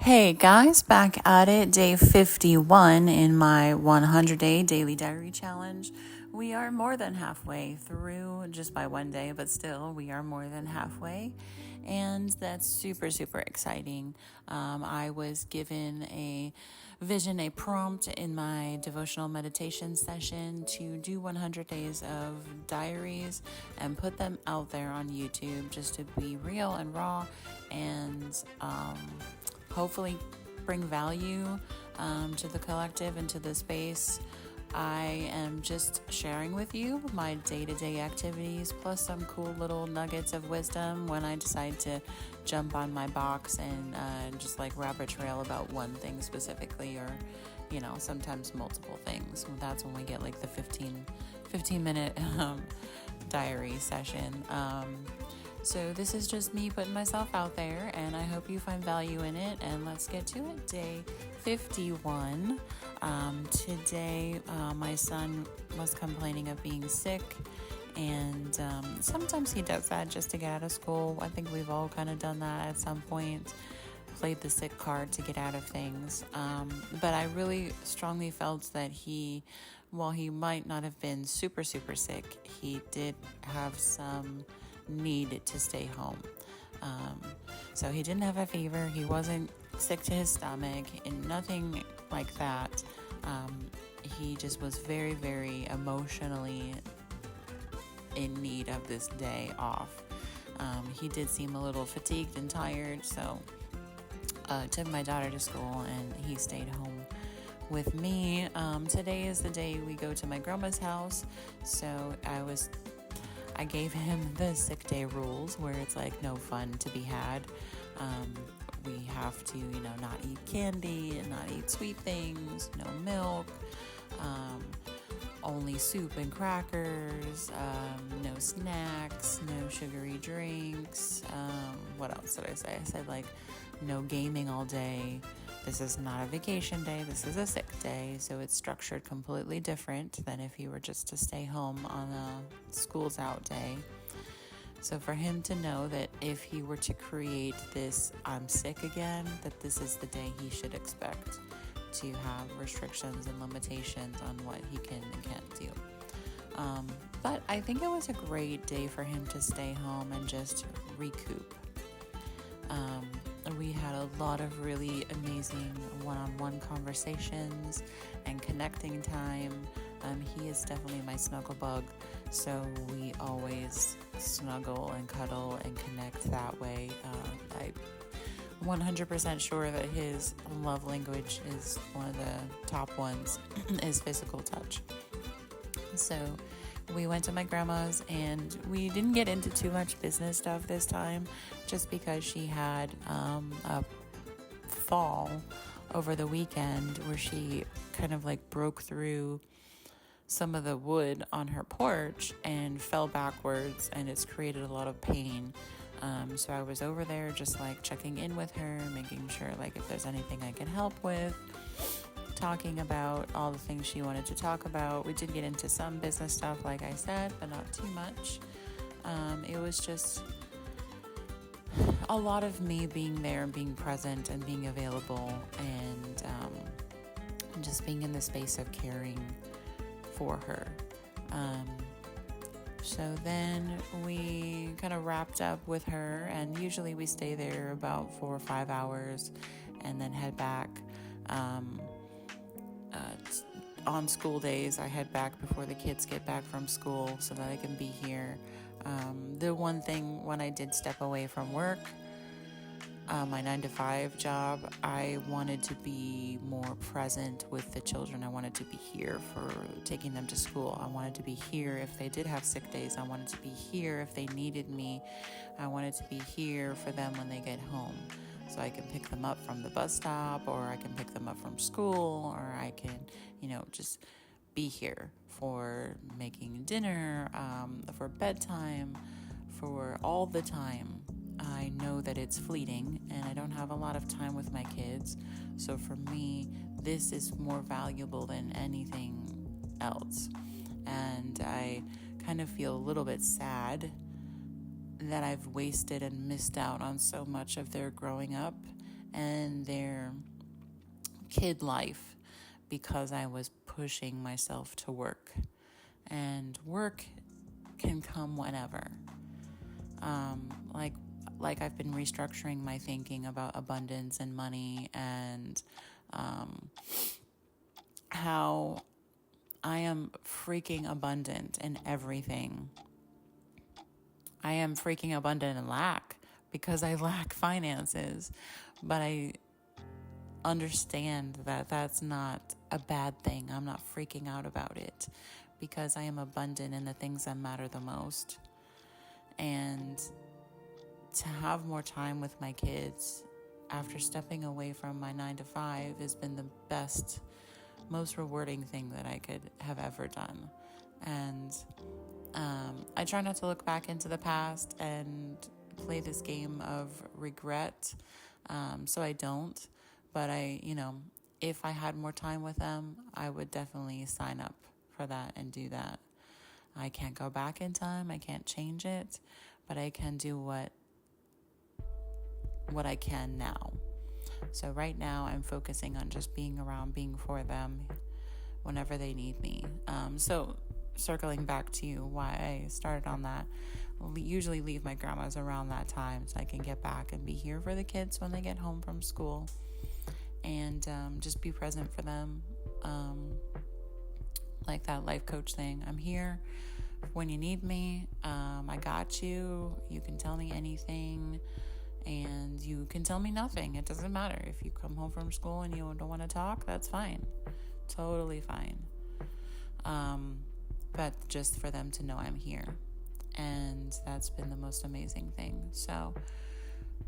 Hey guys, back at it, day 51 in my 100-day daily diary challenge. We are more than halfway through, just by one day, but still, we are more than halfway, and that's super, super exciting. I was given a prompt in my devotional meditation session to do 100 days of diaries and put them out there on YouTube just to be real and raw and hopefully bring value to the collective and to the space. I am just sharing with you my day-to-day activities plus some cool little nuggets of wisdom when I decide to jump on my box and just like rabbit trail about one thing specifically, or sometimes multiple things. That's when we get like the 15-minute diary session. So this is just me putting myself out there, and I hope you find value in it, and let's get to it. Day 51. Today, my son was complaining of being sick, and sometimes he does that just to get out of school. I think we've all kind of done that at some point, played the sick card to get out of things. But I really strongly felt that while he might not have been super, super sick, he did have some need to stay home. So he didn't have a fever, he wasn't sick to his stomach, and nothing like that. He just was very, very emotionally in need of this day off. He did seem a little fatigued and tired, so took my daughter to school and he stayed home with me. Today is the day we go to my grandma's house, so I gave him the sick day rules where it's like no fun to be had. We have to, not eat candy, not eat sweet things, no milk, only soup and crackers, no snacks, no sugary drinks. What else did I say? I said no gaming all day. This is not a vacation day, this is a sick day, so it's structured completely different than if you were just to stay home on a school's out day. So for him to know that if he were to create this I'm sick again, that this is the day he should expect to have restrictions and limitations on what he can and can't do. But I think it was a great day for him to stay home and just recoup. We had a lot of really amazing one-on-one conversations and connecting time. He is definitely my snuggle bug, so we always snuggle and cuddle and connect that way. I'm 100% sure that his love language is one of the top ones, is physical touch. So we went to my grandma's, and we didn't get into too much business stuff this time just because she had a fall over the weekend where she kind of broke through some of the wood on her porch and fell backwards, and it's created a lot of pain. So I was over there just checking in with her, making sure if there's anything I can help with, talking about all the things she wanted to talk about. We did get into some business stuff, like I said, but not too much. It was just a lot of me being there and being present and being available, and just being in the space of caring for her. So then we kind of wrapped up with her, and usually we stay there about 4 or 5 hours and then head back. On school days, I head back before the kids get back from school so that I can be here. The one thing, when I did step away from work, my 9-to-5 job, I wanted to be more present with the children. I wanted to be here for taking them to school. I wanted to be here if they did have sick days. I wanted to be here if they needed me. I wanted to be here for them when they get home. So I can pick them up from the bus stop, or I can pick them up from school, or I can, just be here for making dinner, for bedtime, for all the time. I know that it's fleeting, and I don't have a lot of time with my kids. So for me, this is more valuable than anything else. And I kind of feel a little bit sad that I've wasted and missed out on so much of their growing up and their kid life because I was pushing myself to work. And work can come whenever. Like I've been restructuring my thinking about abundance and money, and how I am freaking abundant in everything. I am freaking abundant in lack because I lack finances, but I understand that that's not a bad thing. I'm not freaking out about it because I am abundant in the things that matter the most. And to have more time with my kids after stepping away from my 9 to 5 has been the best, most rewarding thing that I could have ever done. And I try not to look back into the past and play this game of regret. So I don't. But if I had more time with them, I would definitely sign up for that and do that. I can't go back in time. I can't change it, but I can do what I can now. So right now I'm focusing on just being around, being for them whenever they need me. So circling back to you, why I started on that, usually leave my grandma's around that time so I can get back and be here for the kids when they get home from school, and just be present for them. Like that life coach thing. I'm here when you need me. I got you. You can tell me anything, and you can tell me nothing. It doesn't matter. If you come home from school and you don't want to talk, that's fine. Totally fine. But just for them to know I'm here. And that's been the most amazing thing. So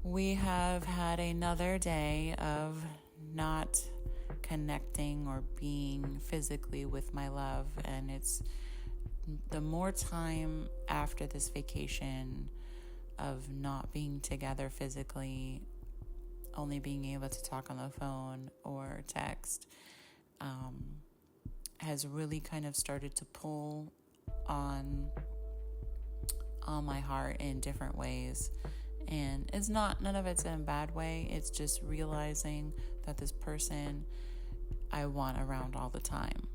we have had another day of not connecting or being physically with my love, and it's the more time after this vacation of not being together physically, only being able to talk on the phone or text, has really kind of started to pull on my heart in different ways. And none of it's in a bad way. It's just realizing that this person I want around all the time.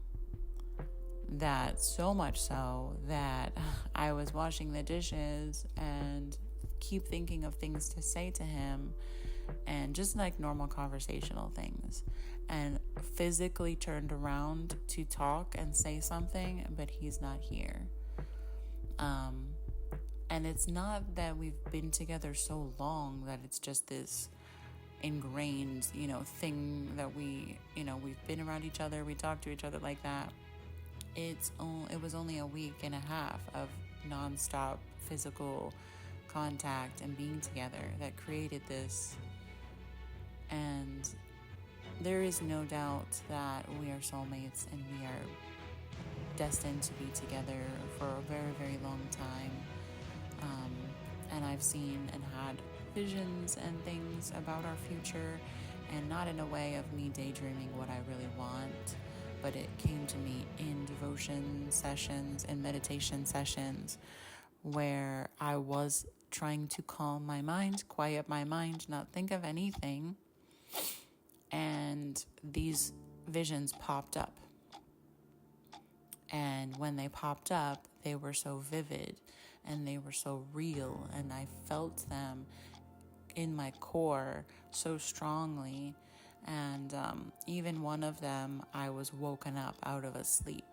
That so much so that I was washing the dishes and keep thinking of things to say to him, and just like normal conversational things, and physically turned around to talk and say something, but he's not here. And it's not that we've been together so long that it's just this ingrained, thing that we've been around each other, we talk to each other like that. It was only a week and a half of nonstop physical contact and being together that created this. And there is no doubt that we are soulmates and we are destined to be together for a very, very long time. And I've seen and had visions and things about our future, and not in a way of me daydreaming what I really want, but it came to me in devotion sessions and meditation sessions where I was trying to calm my mind, quiet my mind, not think of anything. And these visions popped up. And when they popped up, they were so vivid and they were so real, and I felt them in my core so strongly. And even one of them, I was woken up out of a sleep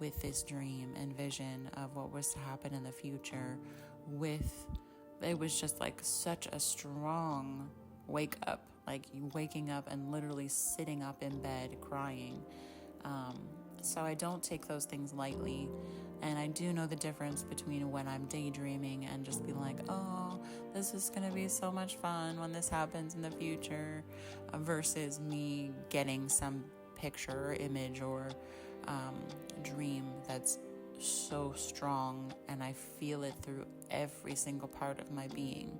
with this dream and vision of what was to happen in the future. It was just like such a strong wake up, like you waking up and literally sitting up in bed crying. So I don't take those things lightly, and I do know the difference between when I'm daydreaming and just be like, oh, this is going to be so much fun when this happens in the future, versus me getting some picture or image or dream that's so strong and I feel it through every single part of my being.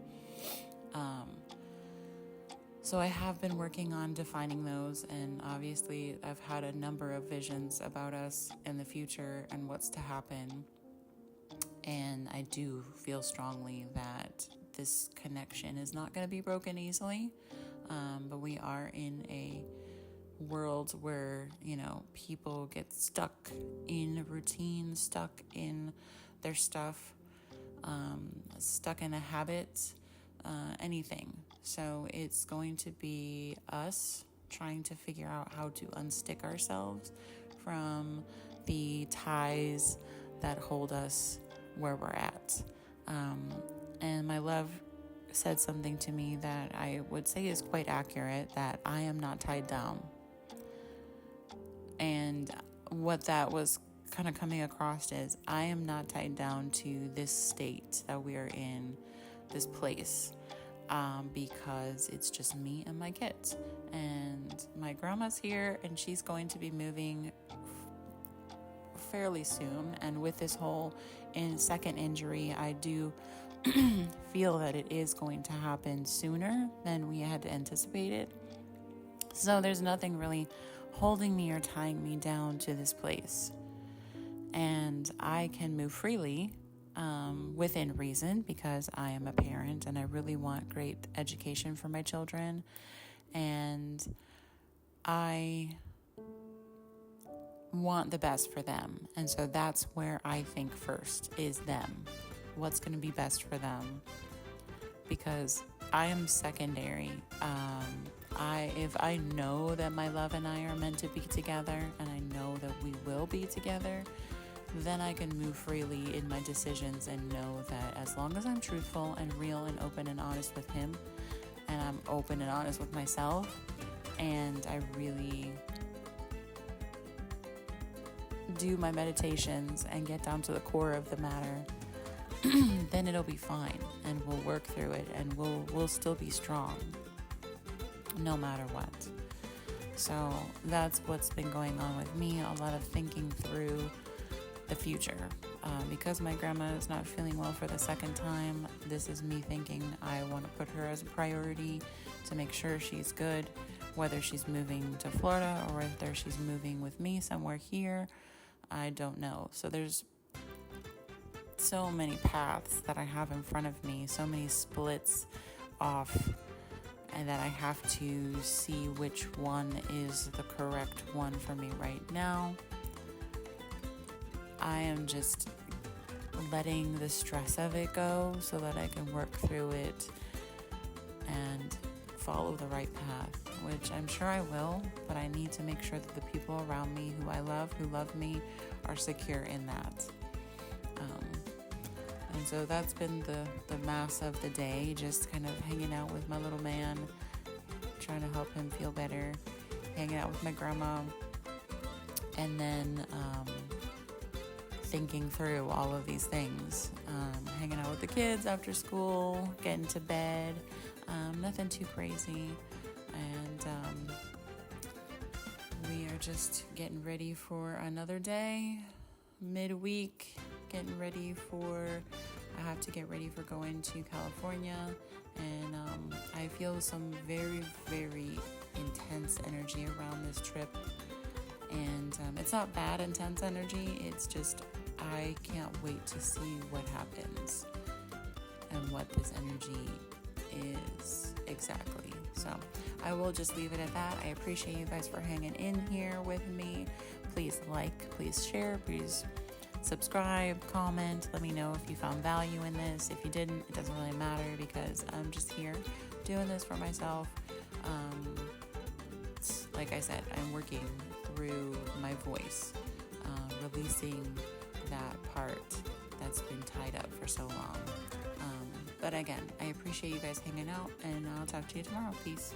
So I have been working on defining those, and obviously I've had a number of visions about us in the future and what's to happen. And I do feel strongly that this connection is not going to be broken easily. but we are in a world where, people get stuck in routine, stuck in their stuff, stuck in a habit, anything. So it's going to be us trying to figure out how to unstick ourselves from the ties that hold us where we're at. And my love said something to me that I would say is quite accurate, that I am not tied down. And what that was kind of coming across is, I am not tied down to this state that we are in, this place, because it's just me and my kids. And my grandma's here, and she's going to be moving fairly soon. And with this whole second injury, I do feel that it is going to happen sooner than we had anticipated. So there's nothing really holding me or tying me down to this place. And I can move freely within reason, because I am a parent and I really want great education for my children. And I want the best for them. And so that's where I think first is them. What's going to be best for them? Because I am secondary. If I know that my love and I are meant to be together, and I know that we will be together, then I can move freely in my decisions and know that as long as I'm truthful and real and open and honest with him, and I'm open and honest with myself, and I really do my meditations and get down to the core of the matter, then it'll be fine, and we'll work through it, and we'll still be strong no matter what. So that's what's been going on with me, a lot of thinking through the future. Because my grandma is not feeling well for the second time, this is me thinking I want to put her as a priority to make sure she's good, whether she's moving to Florida or whether she's moving with me somewhere here. I don't know. So there's so many paths that I have in front of me, so many splits off, and that I have to see which one is the correct one for me right now. I am just letting the stress of it go so that I can work through it and follow the right path, which I'm sure I will, but I need to make sure that the people around me who I love, who love me, are secure in that. And so that's been the mass of the day, just kind of hanging out with my little man, trying to help him feel better, hanging out with my grandma, and then thinking through all of these things, hanging out with the kids after school, getting to bed, nothing too crazy, and we are just getting ready for another day, midweek, getting ready for, I have to get ready for going to California, and I feel some very, very intense energy around this trip. And it's not bad intense energy, it's just I can't wait to see what happens and what this energy is exactly. So I will just leave it at that. I appreciate you guys for hanging in here with me. Please like, please share, please subscribe, comment, let me know if you found value in this. If you didn't, it doesn't really matter, because I'm just here doing this for myself. Like I said, I'm working through my voice, releasing that part that's been tied up for so long. But again, I appreciate you guys hanging out, and I'll talk to you tomorrow. Peace.